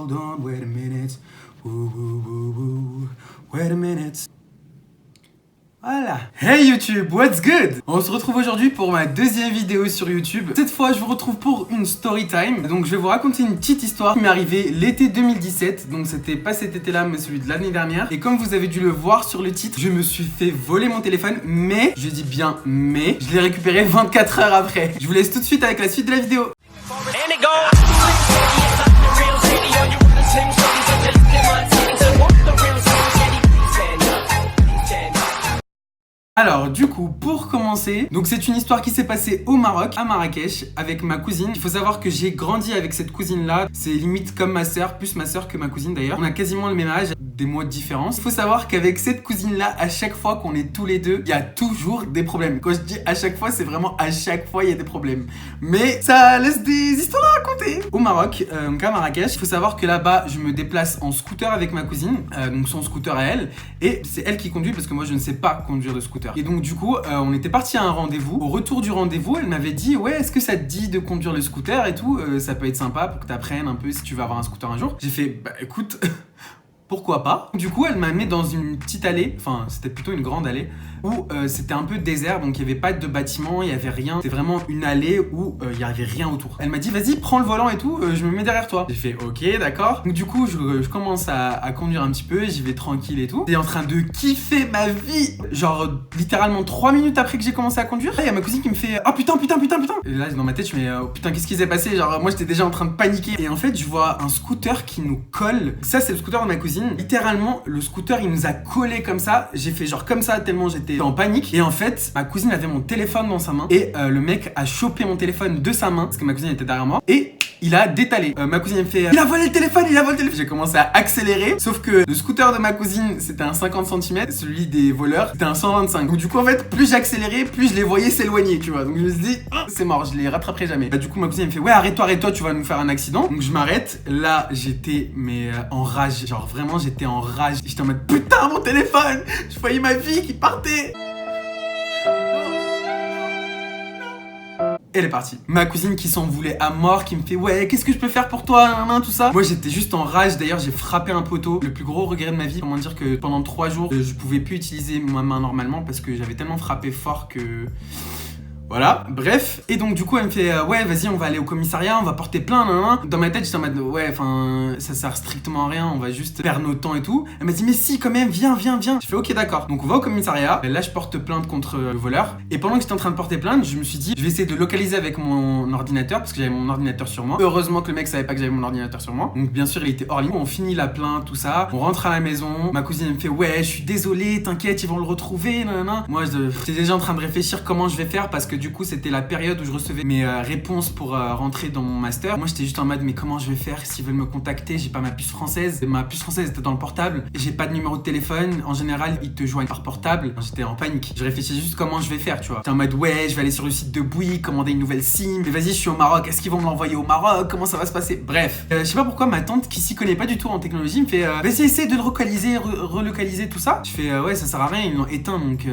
hold on, wait a minute. Woo, woo, woo, woo. Wait a minute. Voilà. Hey YouTube, what's good? On se retrouve aujourd'hui pour ma deuxième vidéo sur YouTube. Cette fois, je vous retrouve pour une story time. Donc, je vais vous raconter une petite histoire qui m'est arrivée l'été 2017. Donc, c'était pas cet été-là, mais celui de l'année dernière. Et comme vous avez dû le voir sur le titre, je me suis fait voler mon téléphone. Mais, je dis bien mais, je l'ai récupéré 24 heures après. Je vous laisse tout de suite avec la suite de la vidéo. Alors du coup, pour commencer, donc c'est une histoire qui s'est passée au Maroc, à Marrakech, avec ma cousine. Il faut savoir que j'ai grandi avec cette cousine-là. C'est limite comme ma sœur, plus ma sœur que ma cousine d'ailleurs. On a quasiment le même âge, des mois de différence. Il faut savoir qu'avec cette cousine-là, à chaque fois qu'on est tous les deux, il y a toujours des problèmes. Quand je dis à chaque fois, c'est vraiment à chaque fois il y a des problèmes. Mais ça laisse des histoires à raconter. Au Maroc, donc à Marrakech, il faut savoir que là-bas, je me déplace en scooter avec ma cousine, donc son scooter à elle, et c'est elle qui conduit parce que moi je ne sais pas conduire de scooter. Et donc du coup, on était parti à un rendez-vous. Au retour du rendez-vous, elle m'avait dit ouais, est-ce que ça te dit de conduire le scooter et tout, ça peut être sympa pour que tu apprennes un peu si tu vas avoir un scooter un jour. J'ai fait bah écoute, pourquoi pas. Du coup, elle m'a mis dans une petite allée, enfin c'était plutôt une grande allée, où c'était un peu désert, donc il n'y avait pas de bâtiment, il n'y avait rien. C'était vraiment une allée où il n'y avait rien autour. Elle m'a dit vas-y, prends le volant et tout, je me mets derrière toi. J'ai fait ok, d'accord. Donc du coup, je commence à conduire un petit peu, j'y vais tranquille et tout. J'étais en train de kiffer ma vie. Genre littéralement 3 minutes après que j'ai commencé à conduire, il y a ma cousine qui me fait oh putain. Et là dans ma tête je me dis oh putain, qu'est-ce qui s'est passé? Genre moi j'étais déjà en train de paniquer. Et en fait je vois un scooter qui nous colle. Ça c'est le scooter de ma cousine. Littéralement le scooter il nous a collé comme ça. J'ai fait genre comme ça tellement j'étais en panique. Et en fait ma cousine avait mon téléphone dans sa main. Et le mec a chopé mon téléphone de sa main parce que ma cousine était derrière moi. Et il a détalé. Ma cousine me fait il a volé le téléphone. J'ai commencé à accélérer. Sauf que le scooter de ma cousine c'était un 50 cm. Celui des voleurs c'était un 125. Donc du coup en fait plus j'accélérais plus je les voyais s'éloigner, tu vois. Donc je me suis dit oh, c'est mort, je les rattraperai jamais. Bah, du coup ma cousine me fait ouais arrête-toi, tu vas nous faire un accident. Donc je m'arrête. Là j'étais en rage. Genre vraiment j'étais en rage. J'étais en mode putain mon téléphone. Je voyais ma vie qui partait. Elle est partie. Ma cousine qui s'en voulait à mort, qui me fait ouais qu'est-ce que je peux faire pour toi, tout ça. Moi j'étais juste en rage. D'ailleurs j'ai frappé un poteau. Le plus gros regret de ma vie. Comment dire que pendant 3 jours je pouvais plus utiliser ma main normalement parce que j'avais tellement frappé fort que... Voilà, bref. Et donc du coup elle me fait ouais vas-y on va aller au commissariat, on va porter plainte. Dans ma tête j'étais en mode ouais enfin ça sert strictement à rien, on va juste perdre notre temps et tout. Elle m'a dit mais si quand même viens. Je fais ok d'accord. Donc on va au commissariat, là je porte plainte contre le voleur. Et pendant que j'étais en train de porter plainte, je me suis dit je vais essayer de localiser avec mon ordinateur parce que j'avais mon ordinateur sur moi. Heureusement que le mec savait pas que j'avais mon ordinateur sur moi. Donc bien sûr il était hors ligne. On finit la plainte, tout ça, on rentre à la maison. Ma cousine elle me fait ouais je suis désolée, t'inquiète ils vont le retrouver. Moi j'étais déjà en train de réfléchir comment je vais faire parce que du coup c'était la période où je recevais mes réponses pour rentrer dans mon master. Moi j'étais juste en mode mais comment je vais faire s'ils veulent me contacter, j'ai pas ma puce française. Ma puce française était dans le portable, j'ai pas de numéro de téléphone, en général ils te joignent par portable. J'étais en panique, je réfléchissais juste comment je vais faire, tu vois. J'étais en mode ouais je vais aller sur le site de Bouygues, commander une nouvelle SIM, mais vas-y je suis au Maroc, est-ce qu'ils vont me l'envoyer au Maroc, comment ça va se passer? Bref, je sais pas pourquoi ma tante qui s'y connaît pas du tout en technologie me fait vas-y essaye de le relocaliser tout ça. Je fais ouais ça sert à rien, ils l'ont éteint donc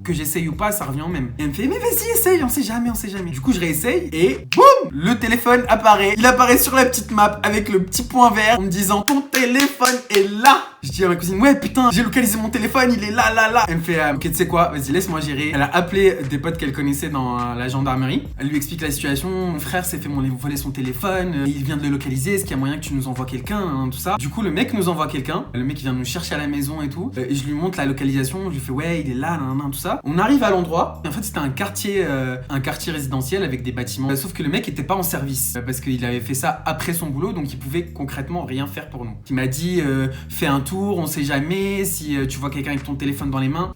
que j'essaye ou pas ça revient au même. Et elle me fait mais vas-y essaye, on sait jamais. Du coup je réessaye et boum, le téléphone apparaît. Il apparaît sur la petite map avec le petit point vert en me disant ton téléphone est là. Je dis à ma cousine ouais putain j'ai localisé mon téléphone, il est là. Elle me fait ok tu sais quoi, vas-y laisse-moi gérer. Elle a appelé des potes qu'elle connaissait dans la gendarmerie. Elle lui explique la situation, mon frère s'est fait voler son téléphone, il vient de le localiser, est-ce qu'il y a moyen que tu nous envoies quelqu'un, tout ça. Du coup le mec nous envoie quelqu'un, le mec il vient nous chercher à la maison et tout, et je lui montre la localisation, je lui fais ouais il est là, tout ça. On arrive à l'endroit, et en fait c'était un quartier résidentiel avec des bâtiments, sauf que le mec était pas en service parce qu'il avait fait ça après son boulot, donc il pouvait concrètement rien faire pour nous. Il m'a dit fais un tour, on sait jamais si tu vois quelqu'un avec ton téléphone dans les mains.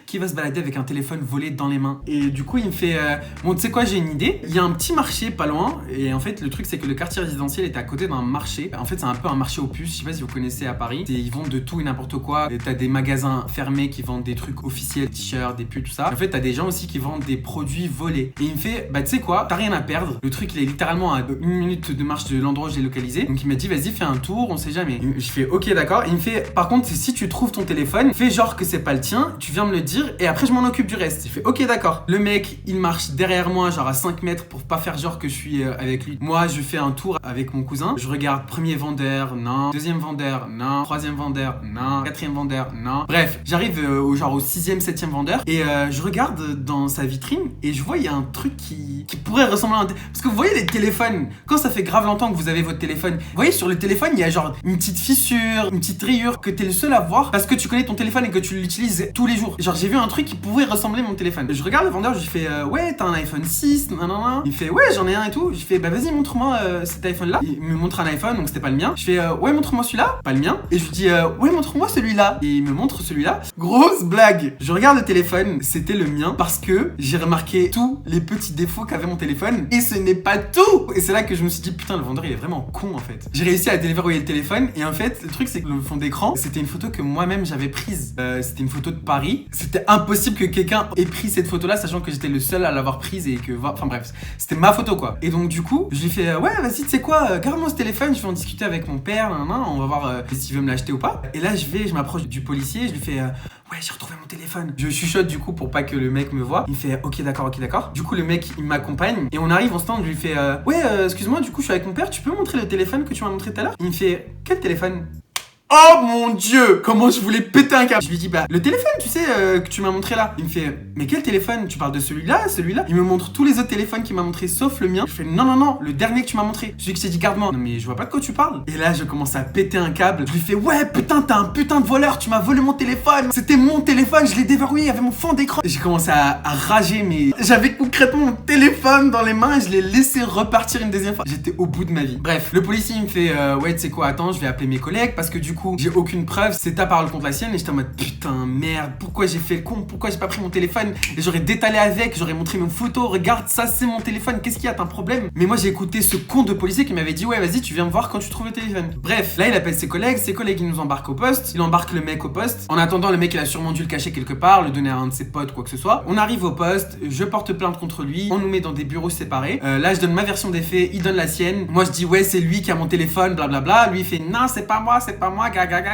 Qui va se balader avec un téléphone volé dans les mains? Et du coup il me fait bon tu sais quoi j'ai une idée, il y a un petit marché pas loin et en fait le truc c'est que le quartier résidentiel était à côté d'un marché. En fait c'est un peu un marché aux puces, je sais pas si vous connaissez à Paris, ils vendent de tout et n'importe quoi. T'as des magasins fermés qui vendent des trucs officiels, t-shirts, des pulls, tout ça. En fait t'as des gens aussi qui vendent des produits volés. Et il me fait bah tu sais quoi, t'as rien à perdre, le truc il est littéralement à 1 minute de marche de l'endroit où je l'ai localisé. Donc il m'a dit vas-y fais un tour, on sait jamais. Je fais ok d'accord. Et il me fait par contre si tu trouves ton téléphone, fais genre que c'est pas le tien, tu viens me le dire et après je m'en occupe du reste. Il fait ok d'accord. Le mec il marche derrière moi genre à 5 mètres pour pas faire genre que je suis avec lui. Moi je fais un tour avec mon cousin. Je regarde premier vendeur, non. Deuxième vendeur, non. Troisième vendeur, non. Quatrième vendeur, non. Bref, j'arrive au 6e, 7e vendeur et je regarde dans sa vitrine et je vois il y a un truc qui pourrait ressembler à un... Parce que vous voyez les téléphones, quand ça fait grave longtemps que vous avez votre téléphone, vous voyez sur le téléphone il y a genre une petite fissure, une petite rayure que t'es le seul à voir parce que tu connais ton téléphone et que tu l'utilises tous les jours. Genre j'ai vu un truc qui pourrait ressembler à mon téléphone. Je regarde le vendeur, je lui fais ouais t'as un iPhone 6, nanana. Il fait ouais j'en ai un et tout. Je fais bah vas-y montre-moi cet iPhone là. Il me montre un iPhone donc c'était pas le mien. Je fais ouais montre-moi celui-là, pas le mien. Et je lui dis ouais montre-moi celui-là. Et il me montre celui-là. Grosse blague. Je regarde le téléphone, c'était le mien parce que j'ai remarqué tous les petits défauts qu'avait mon téléphone et ce n'est pas tout. Et c'est là que je me suis dit putain le vendeur il est vraiment con en fait. J'ai réussi à déverrouiller le téléphone et en fait le truc c'est que le fond d'écran c'était une photo que moi-même j'avais prise. C'était une photo de Paris. C'était impossible que quelqu'un ait pris cette photo là sachant que j'étais le seul à l'avoir prise et que enfin bref c'était ma photo quoi. Et donc du coup je lui fais ouais vas-y tu sais quoi garde-moi ce téléphone, je vais en discuter avec mon père, on va voir s'il veut me l'acheter ou pas. Et là je m'approche du policier, je lui fais ouais j'ai retrouvé mon téléphone. Je chuchote du coup pour pas que le mec me voit. Il me fait ok d'accord. Du coup le mec il m'accompagne et on arrive en stand, je lui fais ouais excuse-moi du coup je suis avec mon père, tu peux me montrer le téléphone que tu m'as montré tout à l'heure? Il me fait quel téléphone? Oh mon dieu, comment je voulais péter un câble. Je lui dis bah le téléphone tu sais que tu m'as montré là. Il me fait mais quel téléphone? Tu parles de celui-là? Il me montre tous les autres téléphones qu'il m'a montré sauf le mien. Je fais non le dernier que tu m'as montré, celui que je t'ai dit garde-moi. Non mais je vois pas de quoi tu parles. Et là je commence à péter un câble. Je lui fais ouais putain t'es un putain de voleur, tu m'as volé mon téléphone. C'était mon téléphone, je l'ai déverrouillé, il y avait mon fond d'écran. Et j'ai commencé à rager mais j'avais concrètement mon téléphone dans les mains et je l'ai laissé repartir une deuxième fois. J'étais au bout de ma vie. Bref, le policier il me fait ouais tu sais quoi attends je vais appeler mes collègues parce que du coup j'ai aucune preuve, c'est ta parole contre la sienne. Et j'étais en mode putain merde, pourquoi j'ai fait le con, pourquoi j'ai pas pris mon téléphone et j'aurais détalé avec, j'aurais montré mes photos, regarde ça c'est mon téléphone, qu'est-ce qu'il y a, t'as un problème? Mais moi j'ai écouté ce con de policier qui m'avait dit ouais vas-y tu viens me voir quand tu trouves le téléphone. Bref, là il appelle ses collègues ils nous embarquent au poste, il embarque le mec au poste. En attendant le mec il a sûrement dû le cacher quelque part, le donner à un de ses potes quoi que ce soit. On arrive au poste, je porte plainte contre lui, on nous met dans des bureaux séparés. Là je donne ma version des faits, il donne la sienne. Moi je dis ouais c'est lui qui a mon téléphone, blablabla. Lui il fait non c'est pas moi, gaga.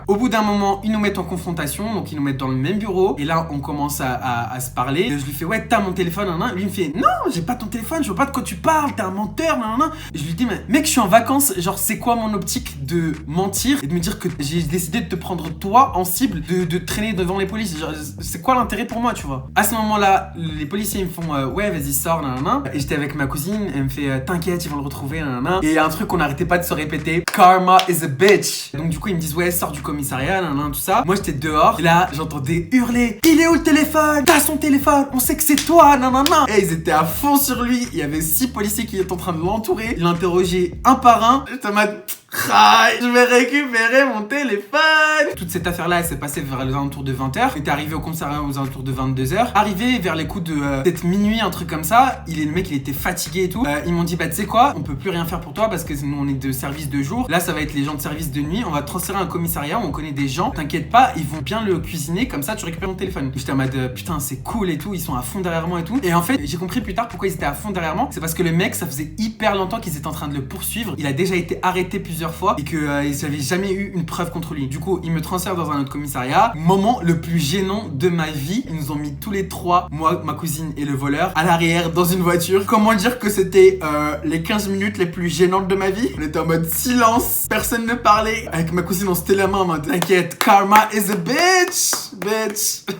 Au bout d'un moment, ils nous mettent en confrontation, donc ils nous mettent dans le même bureau. Et là, on commence à se parler. Et je lui fais, ouais, t'as mon téléphone, nan. Lui, il me fait, non, j'ai pas ton téléphone, je vois pas de quoi tu parles, t'es un menteur, nan. Et je lui dis, mais mec, je suis en vacances, genre, c'est quoi mon optique de mentir et de me dire que j'ai décidé de te prendre toi en cible, de traîner devant les polices. Genre, c'est quoi l'intérêt pour moi, tu vois? À ce moment-là, les policiers, ils me font, ouais, vas-y, sors, nan. Et j'étais avec ma cousine, elle me fait, t'inquiète, ils vont le retrouver, nan. Et il y a un truc qu'on n'arrêtait pas de se répéter, karma is a bitch. Donc, du coup, ils me disent, ouais, sors du commissariat, nan, tout ça. Moi j'étais dehors et là j'entendais hurler il est où le téléphone? T'as son téléphone, on sait que c'est toi, nanana. Et ils étaient à fond sur lui. Il y avait 6 policiers qui étaient en train de l'entourer. Il l'interrogeait un par un. J'étais en mode je vais récupérer mon téléphone. Toute cette affaire-là, elle s'est passée vers les alentours de 20h. Il était arrivé au commissariat aux alentours de 22h. Arrivé vers les coups de peut-être minuit, un truc comme ça. Le mec, il était fatigué et tout. Ils m'ont dit, bah tu sais quoi, on peut plus rien faire pour toi parce que nous, on est de service de jour. Là, ça va être les gens de service de nuit. On va te transférer à un commissariat où on connaît des gens. T'inquiète pas, ils vont bien le cuisiner. Comme ça, tu récupères ton téléphone. J'étais en mode, putain, c'est cool et tout. Ils sont à fond derrière moi et tout. Et en fait, j'ai compris plus tard pourquoi ils étaient à fond derrière moi. C'est parce que le mec, ça faisait hyper longtemps qu'ils étaient en train de le poursuivre. Il a déjà été arrêté plusieurs fois et que ils n'avaient jamais eu une preuve contre lui. Du coup, ils me transfèrent dans un autre commissariat. Moment le plus gênant de ma vie. Ils nous ont mis tous les trois, moi, ma cousine et le voleur, à l'arrière dans une voiture. Comment dire que c'était les 15 minutes les plus gênantes de ma vie? On était en mode silence, personne ne parlait. Avec ma cousine, on se tenait la main en mode t'inquiète, karma is a bitch.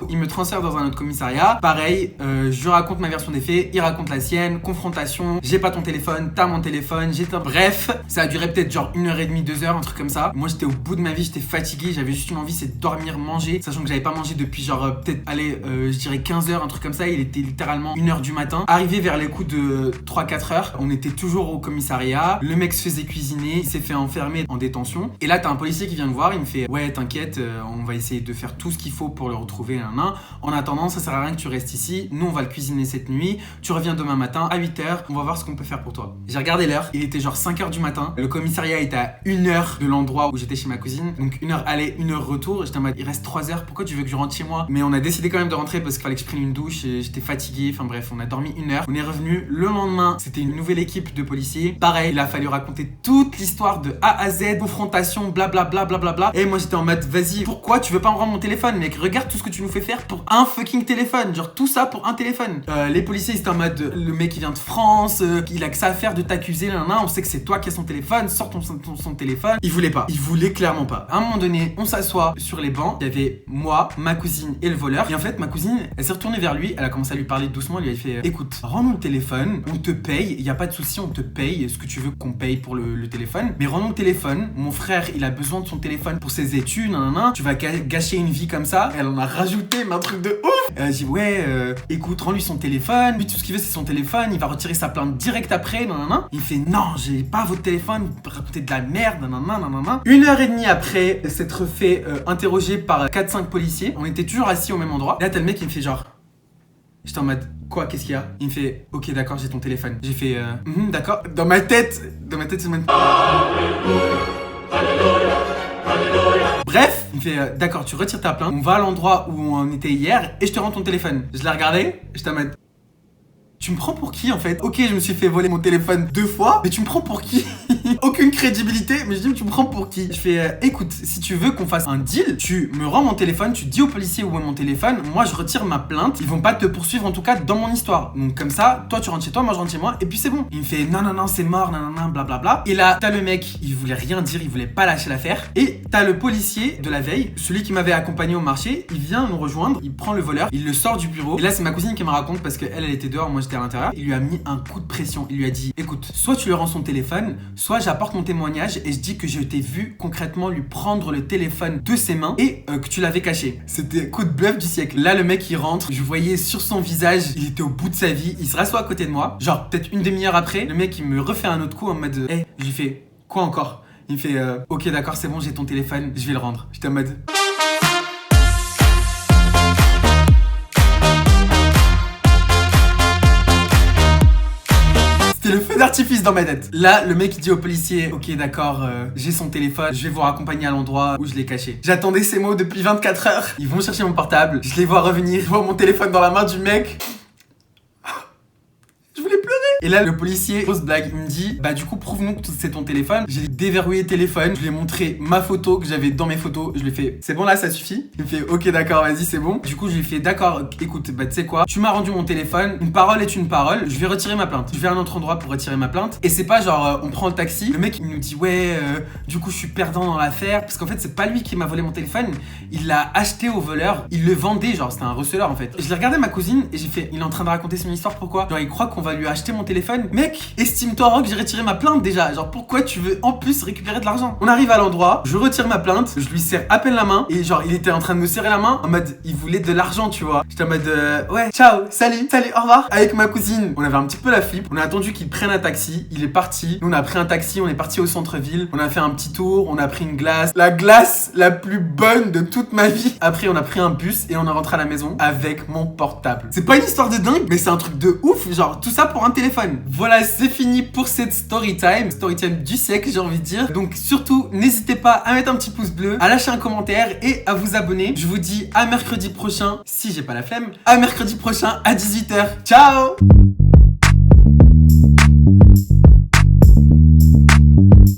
Ils me transfèrent dans un autre commissariat. Pareil, je raconte ma version des faits, il raconte la sienne. Confrontation, j'ai pas ton téléphone, t'as mon téléphone, bref, ça a duré peut-être genre 1h30, 2h, un truc comme ça. Moi j'étais au bout de ma vie, j'étais fatigué, j'avais juste une envie, c'est de dormir, manger, sachant que j'avais pas mangé depuis genre peut-être je dirais 15h, un truc comme ça. Il était littéralement 1h du matin. Arrivé vers les coups de 3-4h, on était toujours au commissariat. Le mec se faisait cuisiner, il s'est fait enfermer en détention. Et là t'as un policier qui vient me voir, il me fait ouais t'inquiète, on va essayer de faire tout ce qu'il faut pour le retrouver. En attendant, ça sert à rien que tu restes ici, nous on va le cuisiner cette nuit, tu reviens demain matin à 8h, on va voir ce qu'on peut faire pour toi. J'ai regardé l'heure, il était genre 5h du matin. Le commissariat était à 1h de l'endroit où j'étais chez ma cousine, donc 1h aller, 1h retour. J'étais en mode il reste 3 heures, pourquoi tu veux que je rentre chez moi? Mais on a décidé quand même de rentrer parce qu'il fallait que je prenne une douche, j'étais fatigué, enfin bref, on a dormi 1h. On est revenu le lendemain, c'était une nouvelle équipe de policiers. Pareil, il a fallu raconter toute l'histoire de A à Z, confrontation, blablabla. Et moi j'étais en mode vas-y, pourquoi tu veux pas me rendre mon téléphone mec? regarde tout ce que tu nous fais faire pour un fucking téléphone. Genre tout ça pour un téléphone. Les policiers ils étaient en mode le mec il vient de France, il a que ça à faire de t'accuser, on sait que c'est toi qui as son téléphone, sors son téléphone. Il voulait pas, il voulait clairement pas. À un moment donné, on s'assoit sur les bancs, il y avait moi, ma cousine et le voleur. Et en fait, ma cousine, elle s'est retournée vers lui, elle a commencé à lui parler doucement, elle lui a fait écoute, rends-nous le téléphone, on te paye, il y a pas de souci, on te paye ce que tu veux qu'on paye pour le téléphone, mais rends-nous le téléphone. Mon frère, il a besoin de son téléphone pour ses études, tu vas gâcher une vie comme ça. Elle en a rajouté, mais un truc de ouf. J'ai dit ouais, écoute, rends-lui son téléphone. Lui, tout ce qu'il veut, c'est son téléphone. Il va retirer sa plainte direct après. Il fait non, j'ai pas votre téléphone. Vous racontez de la merde. 1h30 après s'être fait interroger par 4-5 policiers, on était toujours assis au même endroit. Là, t'as le mec qui me fait genre. J'étais en mode quoi, qu'est-ce qu'il y a? Il me fait ok, d'accord, j'ai ton téléphone. J'ai fait d'accord. Dans ma tête, c'est même. Bref, il me fait d'accord, tu retires ta plainte, on va à l'endroit où on était hier et je te rends ton téléphone. Je l'ai regardé, j'étais en mode tu me prends pour qui en fait? Ok, je me suis fait voler mon téléphone 2 fois, mais tu me prends pour qui? Aucune crédibilité, mais je dis mais tu me prends pour qui? Je fais écoute, si tu veux qu'on fasse un deal, tu me rends mon téléphone, tu dis aux policiers où est mon téléphone, moi je retire ma plainte, ils vont pas te poursuivre en tout cas dans mon histoire. Donc comme ça, toi tu rentres chez toi, moi je rentre chez moi et puis c'est bon. Il me fait non, c'est mort, blablabla. Et là, t'as le mec, il voulait rien dire, il voulait pas lâcher l'affaire. Et t'as le policier de la veille, celui qui m'avait accompagné au marché, il vient nous rejoindre, il prend le voleur, il le sort du bureau. Et là c'est ma cousine qui me raconte parce qu'elle était dehors, moi j'étais à l'intérieur. Il lui a mis un coup de pression, il lui a dit écoute, soit tu lui rends son téléphone, soit j'apporte mon témoignage et je dis que je t'ai vu concrètement lui prendre le téléphone de ses mains et que tu l'avais caché. C'était coup de bluff du siècle. Là le mec il rentre, je voyais sur son visage, il était au bout de sa vie, il se rassoit à côté de moi. Genre peut-être une demi-heure après, le mec il me refait un autre coup en mode je lui fais quoi encore? Il me fait ok d'accord c'est bon j'ai ton téléphone, je vais le rendre. J'étais en mode le feu d'artifice dans ma tête. Là, le mec il dit au policier ok d'accord, j'ai son téléphone, je vais vous raccompagner à l'endroit où je l'ai caché. J'attendais ces mots depuis 24 heures. Ils vont chercher mon portable, je les vois revenir, je vois mon téléphone dans la main du mec. Je voulais pleurer. Et là, le policier, grosse blague, il me dit bah du coup prouve-nous que c'est ton téléphone. J'ai déverrouillé le téléphone, je lui ai montré ma photo que j'avais dans mes photos. Je lui ai fait c'est bon là, ça suffit? Il me fait ok d'accord, vas-y c'est bon. Du coup je lui ai fait d'accord, écoute, bah tu sais quoi, tu m'as rendu mon téléphone, une parole est une parole, je vais retirer ma plainte. Je vais à un autre endroit pour retirer ma plainte. Et c'est pas genre on prend le taxi, le mec il nous dit ouais du coup je suis perdant dans l'affaire. Parce qu'en fait c'est pas lui qui m'a volé mon téléphone, il l'a acheté au voleur, il le vendait, genre c'était un receleur en fait. Je l'ai regardé ma cousine et j'ai fait il est en train de raconter son histoire, pourquoi? Genre il croit qu'on va lui acheter mon téléphone. Mec, estime-toi Rock, j'ai retiré ma plainte déjà. Genre pourquoi tu veux en plus récupérer de l'argent? On arrive à l'endroit, je retire ma plainte, je lui serre à peine la main et genre il était en train de me serrer la main en mode il voulait de l'argent tu vois. J'étais en mode ouais ciao, salut, au revoir. Avec ma cousine, on avait un petit peu la flip, on a attendu qu'il prenne un taxi, il est parti. Nous on a pris un taxi, on est parti au centre-ville, on a fait un petit tour, on a pris une glace, la glace la plus bonne de toute ma vie. Après on a pris un bus et on est rentré à la maison avec mon portable. C'est pas une histoire de dingue mais c'est un truc de ouf, genre tout ça pour un téléphone. Voilà, c'est fini pour cette story time du siècle j'ai envie de dire. Donc surtout n'hésitez pas à mettre un petit pouce bleu, à lâcher un commentaire et à vous abonner. Je vous dis à mercredi prochain, si j'ai pas la flemme, à mercredi prochain à 18h. Ciao.